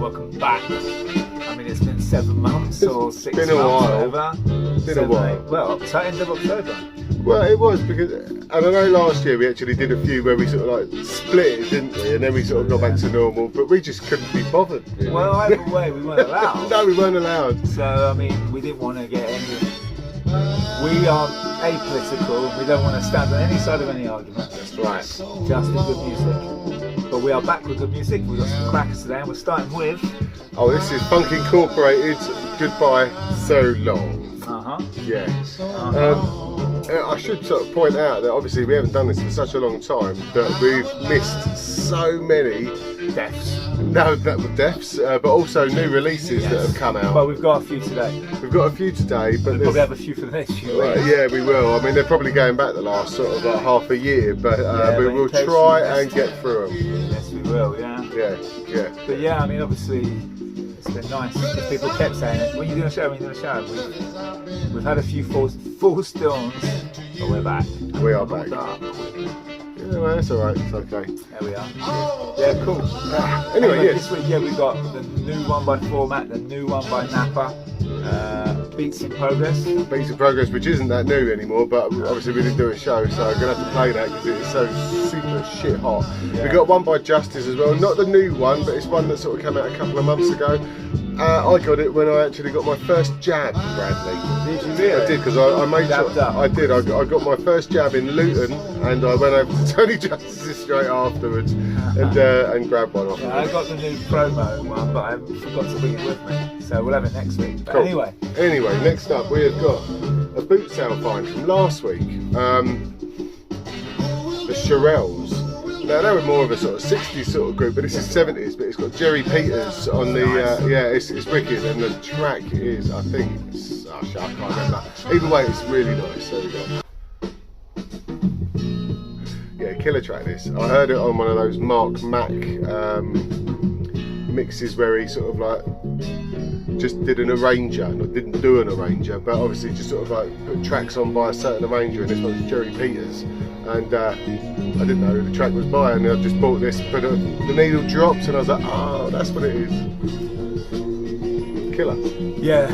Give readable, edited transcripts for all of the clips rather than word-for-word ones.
welcome back. I mean, it's been 7 months or 6 months, whatever. Been a while. Well, so end of October. Well, it was because, and I know last year we actually did a few where we sort of like split it, didn't we? And then we sort of got back to normal, but we just couldn't be bothered. Really. Well, either way, we weren't allowed. No, we weren't allowed. So, I mean, we didn't want to get any. We are apolitical. We don't want to stand on any side of any argument. That's right. Just the good music. But we are back with good music. We've got some crackers today, and we're starting with. Oh, this is Funk Incorporated. Goodbye So Long. Yeah. I should sort of point out that obviously we haven't done this for such a long time that we've missed so many deaths. No, that were deaths, but also new releases that have come out. Well, we've got a few today. We've got a few today, but we'll probably have a few for the next few weeks. Yeah, we will. I mean, they're probably going back the last sort of like half a year, but we will try and get through them. Yes, we will. Yeah. Yeah. But yeah, I mean, obviously. It's been nice because people kept saying it. When you doing a show, we've had a few false dawns, but we're back. We are back. Yeah, well, that's alright, it's okay. There we are. Yeah, cool. Anyway, yeah. This week, we got the new one by Format, the new one by Napa, Beats in Progress. Beats in Progress, which isn't that new anymore, but obviously we didn't do a show, so I'm going to have to play that because it is so super shit hot. Yeah. We got one by Justice as well, not the new one, but it's one that sort of came out a couple of months ago. I got it when I actually got my first jab, Bradley. Did you really? I did, because I made sure. I did. I got my first jab in Luton, and I went over to Tony Justice's straight afterwards and grabbed one off. Yeah, I got the new promo one, but I forgot to bring it with me, so we'll have it next week. But cool. Anyway, next up we have got a boot sale find from last week. The Shirelles. Now they were more of a sort of 60s sort of group, but this is 70s. But it's got Jerry Peters on the it's wicked, and the track is I can't remember. Either way, it's really nice. There we go. Yeah, killer track this. I heard it on one of those Mark Mac mixes where he sort of like just did an arranger, not didn't do an arranger, but obviously just sort of like put tracks on by a certain arranger, and this one's Jerry Peters. And I didn't know who the track was by, and I just bought this, but the needle dropped, and I was like, oh, that's what it is. Killer. Yeah,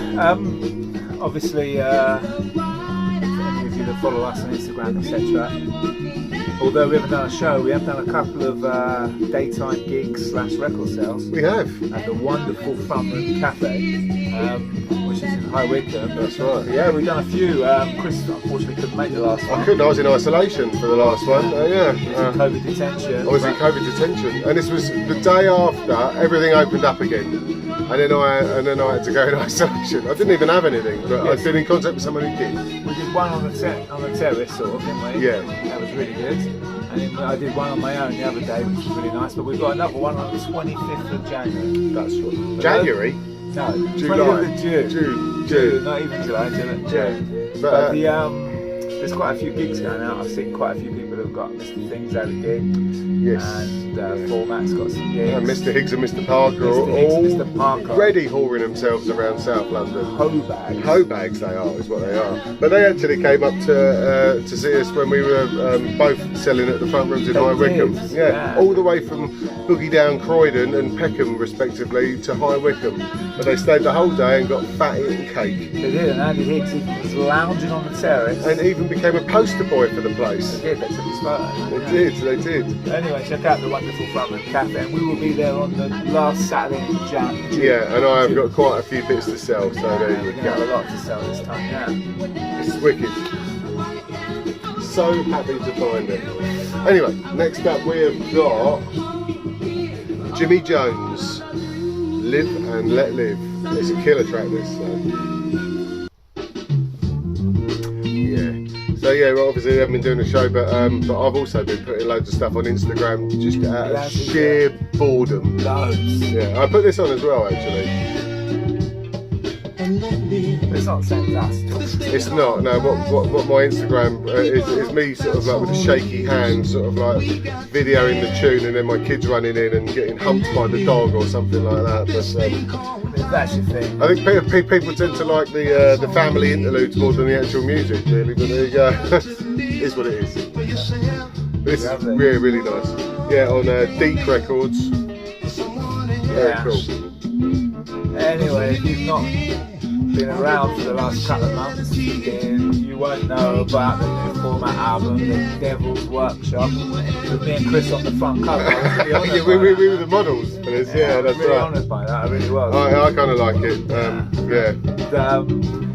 obviously, any of you that follow us on Instagram, etc. Although we haven't done a show, we have done a couple of daytime gigs / record sales. We have. At the wonderful Front Room Cafe, which is in High Wycombe. That's right. Yeah, we've done a few. Chris unfortunately couldn't make the last one. I couldn't. I was in isolation for the last one. COVID detention. I was in COVID detention, and this was the day after everything opened up again. And then I had to go in isolation. I didn't even have anything, but I'd been in contact with someone who did. We did one on the terrace, sort of, didn't we? Yeah. That was really good. And then I did one on my own the other day, which was really nice. But we've got another one on the 25th of January. That's right. January? No, July. 25th of June. Not even July, June. Yeah. But there's quite a few gigs going out. I've seen quite a few people who've got Mr. Things out of gig. Yes. And Format's got some gigs. Mr. Higgs and Mr. Parker are all already whoring themselves around South London. Hobags they are, is what they are. But they actually came up to see us when we were both selling at the Front Rooms in High Wycombe. Yeah, all the way from Boogie Down Croydon and Peckham respectively to High Wycombe. But they stayed the whole day and got fat eating cake. They did, and Andy Higgs was lounging on the terrace. And even became a poster boy for the place. They did, they took his photo. They did. Anyway, check out the wonderful Front Room Cafe, and we will be there on the last Saturday in June. Yeah, and I have got quite a few bits to sell, so there you go. Got a lot to sell this time, yeah. It's wicked. So happy to find it. Anyway, next up we have got Jimmy Jones, Live and Let Live. It's a killer track, this. So yeah, well, obviously we haven't been doing a show, but I've also been putting loads of stuff on Instagram just out of sheer boredom. Loads. Yeah, I put this on as well actually. It's not the same as us. It's not. No, what my Instagram is me sort of like with a shaky hand, sort of like videoing the tune, and then my kids running in and getting humped by the dog or something like that. But that's your thing. I think people tend to like the family interludes more than the actual music, really. But there you go. It is what it is. This is really, really nice. Yeah, on Deep Records. Very cool. Anyway, if you've not been around for the last couple of months, then you won't know about the new format album, The Devil's Workshop, with me and Chris on the front cover. I was really honoured we were the models for this, yeah, that's really right. honoured by that, I really was. I kind of like it,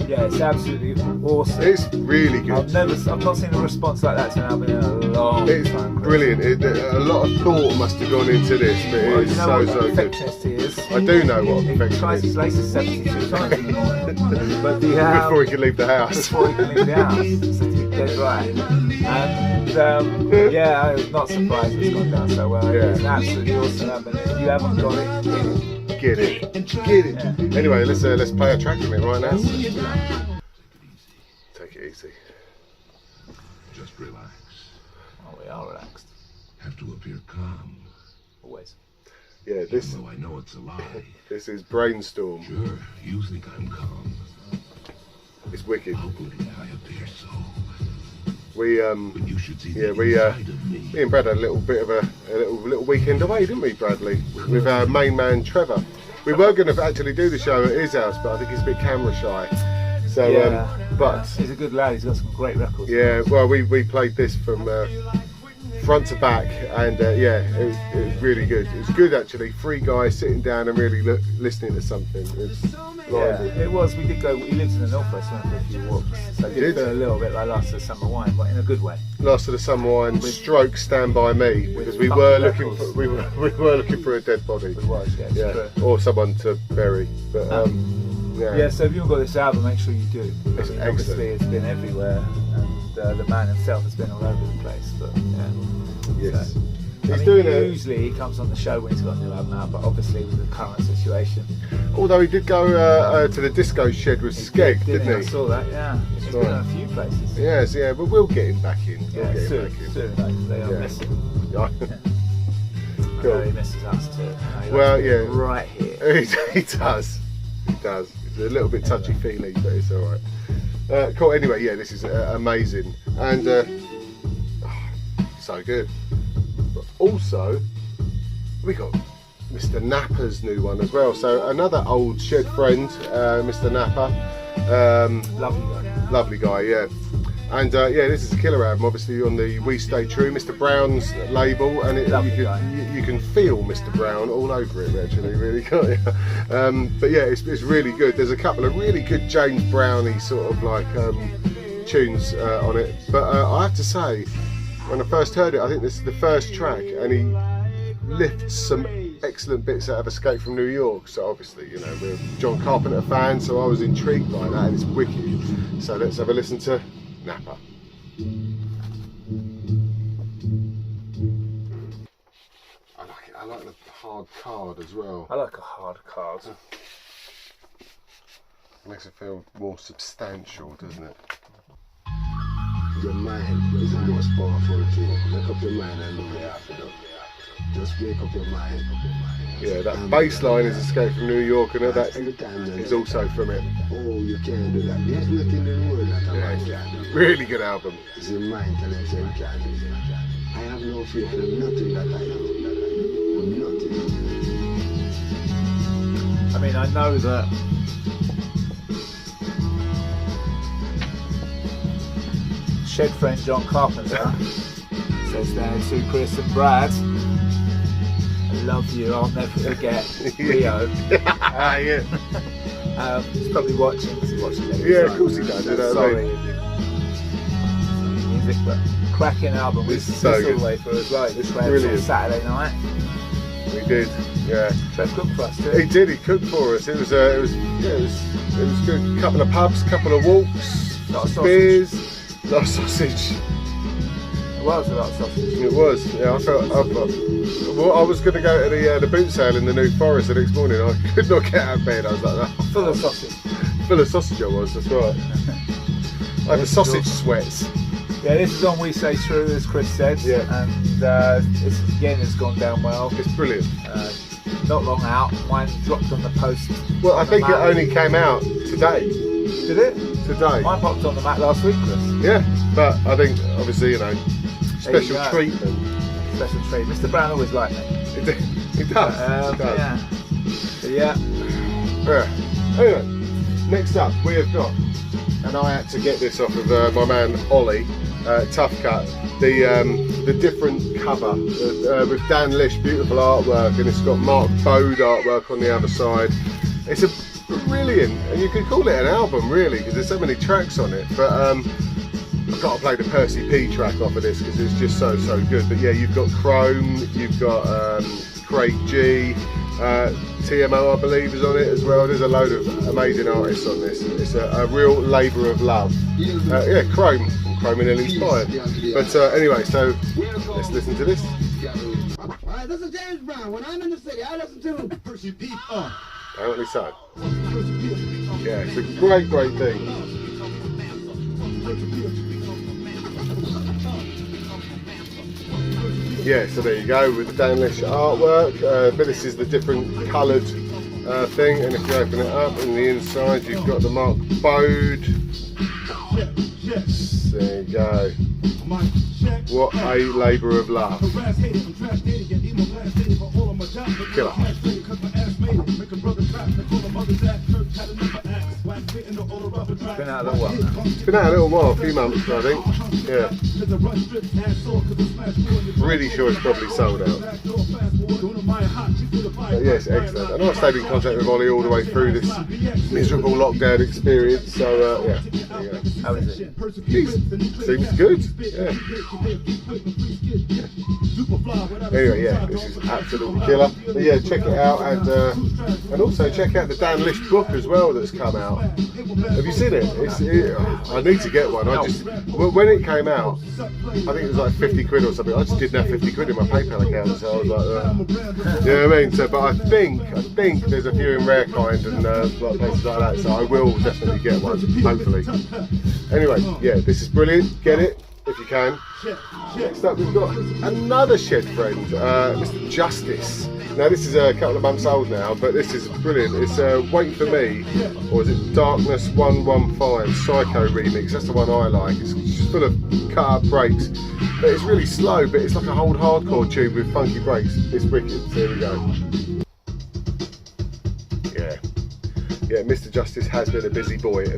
Yeah, it's absolutely awesome. It's really good. I've not seen a response like that to an album in a long It's time. Chris. brilliant. A lot of thought must have gone into this, but Well, it is you know so what good. perfectionist he is. I do know what He perfectionist tries his is. laces 72 times in the morning. But the, Before he can leave the house. before he can leave the house. That's dead right. And yeah, I was not surprised it's gone down so well. Yeah. It's an absolutely awesome album. If you haven't got it, Get it. Get it. Yeah. Anyway, let's play a track from it right now. Take it easy. Just relax. oh, we are relaxed. Have to appear calm. Always. Yeah, this Even though I know it's a lie. this is Brainstorm. Sure, you think I'm calm. It's wicked. How could I appear so? We But you should see yeah, the we inside of me. me and Brad had a little bit of a little weekend away, didn't we, Bradley? With our main man Trevor. We were going to actually do the show at his house, but I think he's a bit camera shy. So, but he's a good lad. He's got some great records. yeah, well, we played this from front to back, and yeah, it was really good. It was good actually. Three guys sitting down and really listening to something. It was lively. It was. We did go. We lived in the northwest, went for a few walks, so it did feel a little bit like Last of the Summer Wine, but in a good way. Last of the Summer Wine, stroke Stand By Me, because we were looking for we were looking for a dead body. It was, yeah, it's true. Or someone to bury. But Yeah, so if you've got this album, make sure you do. It's I mean, obviously, excellent. it's been everywhere, and the man himself has been all over the place. But yeah, yes, So, he's doing usually he comes on the show when he's got a new album out, but obviously with the current situation, although he did go to the disco shed with Skeg, didn't I he? saw that. Yeah, he's been on a few places. Yes, yeah, but we'll get him back in. We'll Yeah, get him soon, back in. soon. They are Yeah. missing. Yeah. I know he misses us too. He Well, likes being yeah. right here. he does. He does. It's a little bit touchy-feely, but it's all right. Cool. Anyway, yeah, this is amazing, and so good. But also, we got Mr. Napper's new one as well. So another old shed friend, Mr. Napper. Lovely guy. Lovely guy, yeah. And yeah, this is a killer album, obviously on the We Stay True, Mr. Brown's label, and you can feel Mr. Brown all over it, actually, really, can't you? But yeah, it's really good. There's a couple of really good James Brownie sort of like tunes on it. But I have to say, when I first heard it, I think this is the first track, and he lifts some excellent bits out of Escape from New York. So obviously, you know, we're John Carpenter fans, so I was intrigued by that, and it's wicked. So let's have a listen to Napper. I like it. I like the hard card as well. I like a hard card. Makes it feel more substantial, doesn't it? Your mind is the most powerful thing. Make up your mind and look after it. Just make up your mind. Yeah, that bass line is Escape from New York, and that is also from it. Oh, you can't do that. There's nothing in the world that a man can do. Really good album. It's your mind telling you you can't do that. I have no fear for nothing that I do. Nothing. I mean, I know that shed friend John Carpenter says there to Chris and Brad, I love you, I'll never forget Rio. Yeah. He's probably watching, because he's watching it. Yeah, of course he does, you know what I Sorry, music, but cracking album. We This is listened so all good. the way through as well. This was on Brilliant. Saturday night. We did. Yeah. Trev cooked for us too. He did. He cooked for us. It was good. Couple of pubs, couple of walks, Lot of sausage. beers, lot of sausage. It was a lot of sausage. It was. Yeah, I felt. Well, I was going to go to the boot sale in the New Forest the next morning. I could not get out of bed. I was like, oh, Full of sausage. full of sausage. I was. That's right. I had the sausage sweats. Yeah, this is on We Say True, as Chris said. Yeah. And it's gone down well. It's brilliant. Not long out, mine dropped on the post. Well, I on the think it mat. only came out today. Did it? Today. Mine popped on the mat last week, Chris. Yeah, but I think obviously special go. treatment. Special treat. Mr. Brown always liked me. It does. It does. Yeah. But yeah. Yeah. Anyway, next up we have got, and I had to get this off of my man Ollie, Tough Cut, the different cover with Dan Lish, beautiful artwork, and it's got Mark Bode artwork on the other side. It's a brilliant, and you could call it an album really, because there's so many tracks on it, but I've got to play the Percy P track off of this because it's just so good. But yeah, you've got Chrome, you've got Craig G, TMO I believe is on it as well. There's a load of amazing artists on this. It's a real labour of love. Yeah, Chrome and Ill Inspired. But anyway, so let's listen to this. Alright, this is James Brown. When I'm in the city, I listen to Percy P. Apparently so. Yeah, it's a great thing. Yeah, so there you go with the Dan Lish artwork, but this is the different coloured thing, and if you open it up on the inside you've got the Mark Bode. There you go. What a labour of love. Killer. It's been out a little while now. It's been out a little while, a few months I think. Yeah. Really sure it's probably sold out. But yes, excellent. And I've stayed in contact with Ollie all the way through this miserable lockdown experience, so yeah, there you go. How is it? Seems good. Yeah. Anyway, yeah, this is absolutely killer. But yeah, check it out, and also check out the Dan Lish book as well that's come out. Have you seen it? I need to get one. When it came out, I think it was like 50 quid or something. I just didn't have 50 quid in my PayPal account, so I was like, you know what I mean? So, but I think there's a few in rare kind and like places like that. So I will definitely get one, hopefully. Anyway, yeah, this is brilliant. Get it if you can. Next up, we've got another shed friend, Mr. Justice. Now this is a couple of months old now, but this is brilliant. It's Wait For Me, or is it Darkness 115 Psycho remix. That's the one I like. It's just full of cut up breaks, but it's really slow, but it's like a old hardcore tune with funky breaks. It's wicked. So here we go. Yeah, Mr. Justice has been a busy boy. The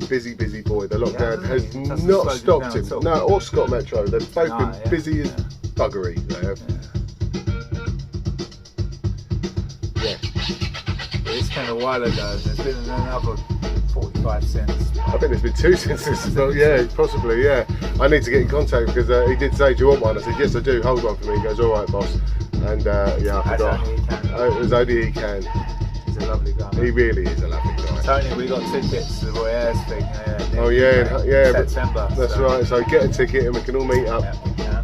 lockdown has not stopped him. No, or Scott Metro. They've both been busy as buggery. They have. Yeah. This came a while ago. There's been another 45 cents. I think there's been 2 since this. But yeah, possibly. Yeah. I need to get in contact because he did say, "Do you want one?" I said, "Yes, I do. Hold one for me." He goes, "All right, boss." And yeah, I forgot. It was only he can. He's a lovely guy. He really is a lovely guy. Tony, we got tickets to the Roy Ayers thing. Oh yeah. September. That's right. So get a ticket and we can all meet up. Yeah, we can.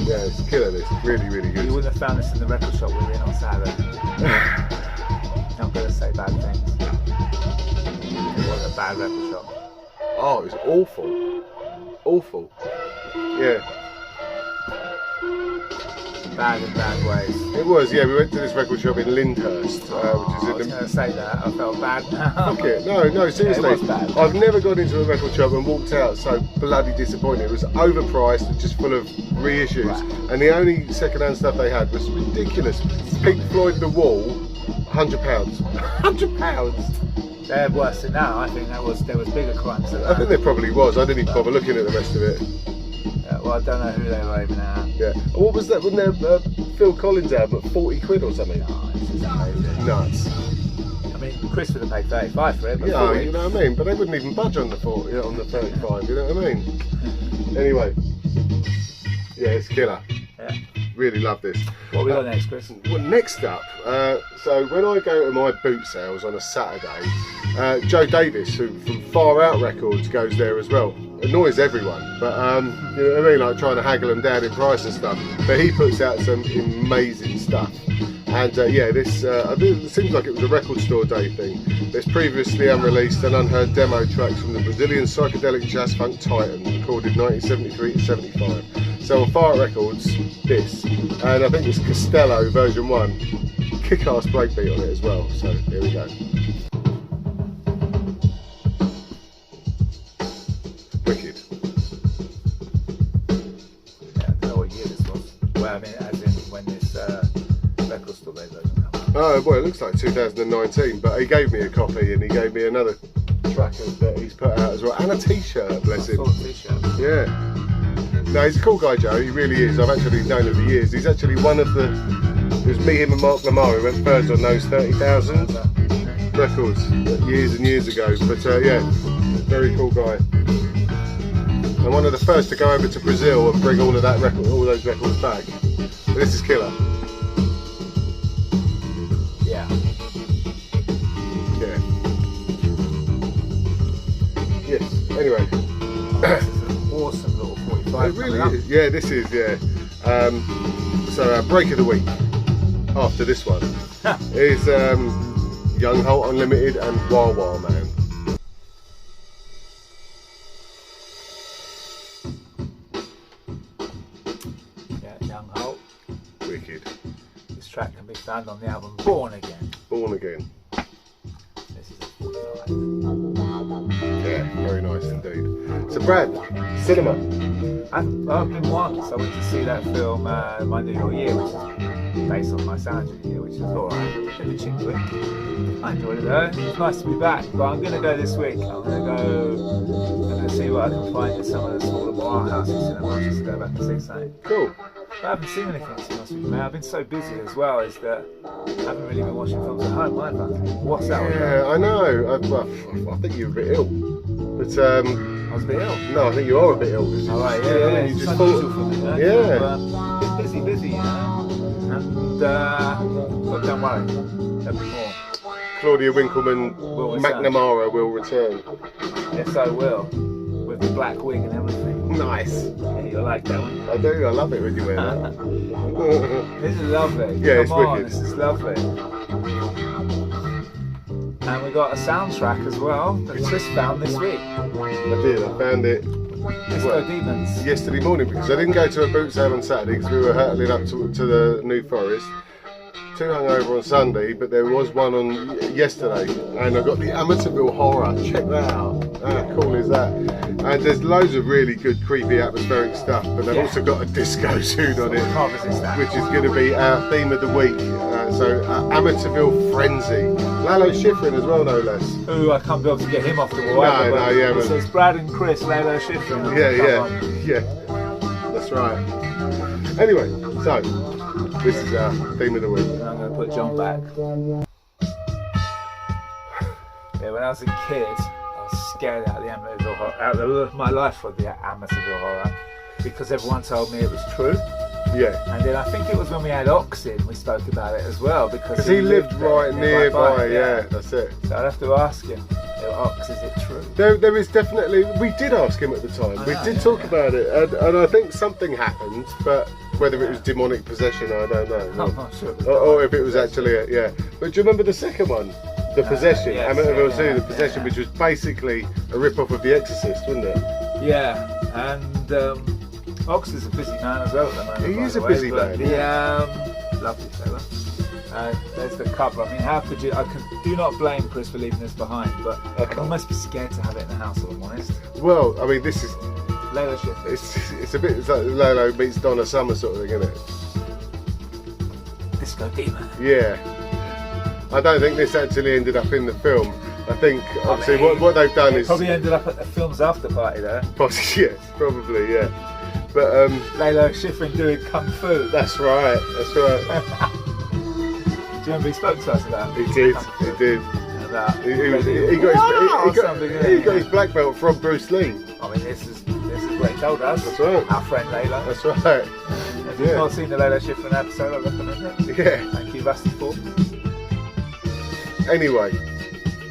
Yeah, it's killer. This really good. You wouldn't have found this in the record shop we were in on Saturday. Not going to say bad things. It was a bad record shop. Oh, it was awful. Yeah. Bad in bad ways. It was, yeah. We went to this record shop in Lyndhurst, which is I was going to say that. I felt bad now. Fuck it. No, seriously. Yeah, it was bad. I've never gone into a record shop and walked out so bloody disappointed. It was overpriced, just full of reissues, and the only second-hand stuff they had was ridiculous. Pink Floyd The Wall, £100. £100. They're worse than that. I think there was bigger crimes than that. I think there probably was. I didn't even bother looking at the rest of it. Yeah, well, I don't know who they were aiming at. Yeah. What was that? Wasn't there Phil Collins album at 40 quid or something? No, it's just crazy. Nuts. I mean, Chris would have paid 35 for it, but yeah, 40. you know what I mean? But they wouldn't even budge on the 40, on the 35, you know what I mean? Anyway. Yeah, it's killer. Yeah. Really love this. What we got next, Chris? Well, next up, so when I go to my boot sales on a Saturday, Joe Davis, who from Far Out Records, goes there as well. Annoys everyone, but you know what I mean, like trying to haggle them down in price and stuff. But he puts out some amazing stuff. And yeah, this it seems like it was a record store day thing. There's previously unreleased and unheard demo tracks from the Brazilian psychedelic jazz funk titan, recorded 1973 to 75. So on Far Out Records, this, and I think it's Costello version 1, kick-ass breakbeat on it as well. So here we go. Wicked. Yeah, I don't know what year this was. Well, I mean, as in when this record store day version came out. Oh, well, it looks like 2019, but he gave me a copy and he gave me another track that he's put out as well, and a t-shirt, bless him. Sort of t-shirt. Yeah. No, he's a cool guy, Joe, he really is. I've actually known him for years. He's actually one of the, it was me, him and Mark Lamar who went first on those 30,000 records years and years ago, but yeah, very cool guy. And one of the first to go over to Brazil and bring all of that record, all those records back. But this is killer. Yeah. Yeah. Yes. Anyway. This is an awesome little 45. It really is. Yeah, this is. Yeah. So our break of the week after this one is Young Holt Unlimited and Wah Wah Man. Young Holt. Wicked. This track can be found on the album Born Again. Born Again. This is a 45. Yeah, very nice indeed. So Brad, cinema. I've been once. I went to see that film, My New York Year, which is based on my Sandra Year, which is alright. Bit of a chick flick. I enjoyed it though. It's nice to be back. But I'm going to go this week. I'm going to see what I can find in some of the smaller bar houses cinemas just to go back and see something. Cool. I haven't seen anything to be honest with you, man. I've been so busy as well, is that I haven't really been watching films at home either. What's that all about? Yeah, I know. I think you're a bit ill. But I was a bit ill. no, I think you are a bit ill. Alright, You yeah. just It's thought, unusual for me, man. Yeah. Been busy, you know. And but don't worry, there'll be more. Claudia Winkleman Will return. McNamara will return. Yes, I will. With the black wig and everything. Nice. Yeah, you'll like that one. I do. I love it when you wear that. This is lovely. Yeah, it's Come on, wicked. This is lovely. And we got a soundtrack as well that Chris found this week. I did. I found it Disco Demons. yesterday morning because I didn't go to a boot sale on Saturday because we were hurtling up to the New Forest. Too hungover on Sunday, but there was one on yesterday, and I got the Amityville Horror. Check that out. How cool is that? And there's loads of really good, creepy, atmospheric stuff, but they've also got a disco tune on it, Can't resist that. which is going to be our theme of the week. Amityville Frenzy. Lalo Schifrin as well, no less. Ooh, I can't be able to get him off the wall. Yeah, So it's Brad and Chris, Lalo Schifrin. Yeah. That's right. Anyway, so this is our theme of the week. I'm going to put John back. Yeah, when I was a kid, I was scared out of the Amityville Horror, out of my life for the Amityville Horror, because everyone told me it was true. Yeah. And then I think it was when we had Ox in, we spoke about it as well, because He lived right nearby, yeah. yeah, that's it. So I'd have to ask him, Ox, is it true? There is definitely, we did ask him at the time, we did talk about it, and I think something happened, but whether it was demonic possession, I don't know. I'm not sure. Or if it was actually, yeah. But do you remember the second one? The Possession, yes, Amityville yeah, 2, The yeah, Possession, yeah. which was basically a rip-off of The Exorcist, wasn't it? Yeah, and Ox is a busy man as well at the moment. He by is the a way, busy but man, lovely fella. There's the cover. I mean, how could you? Do not blame Chris for leaving this behind, but I'd almost be scared to have it in the house, if I'm honest. Well, I mean, this is, Layla Schifrin. it's a bit, it's like Lolo meets Donna Summer sort of thing, isn't it? Disco Demon. Yeah. I don't think this actually ended up in the film. I think, obviously, what they've done is... Probably ended up at the film's after party though. Possibly, yes, probably, yeah. But, Layla Schifrin doing kung fu. that's right. Do you remember he spoke to us about He did, kung fu? he did. About He got his black belt from Bruce Lee. I mean, this is what he told us. That's right. Our friend Layla. That's right. If you've not seen the Layla Schifrin episode, I recommend it. Yeah. Thank you, Rusty Ford. Anyway,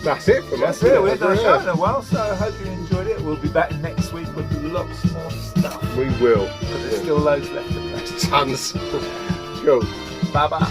that's it from us. That's it. We haven't done a show in a while, so I hope you enjoyed it. We'll be back next week with lots more stuff. We will. Because there's still loads left to play. Tons. Cool. Bye bye.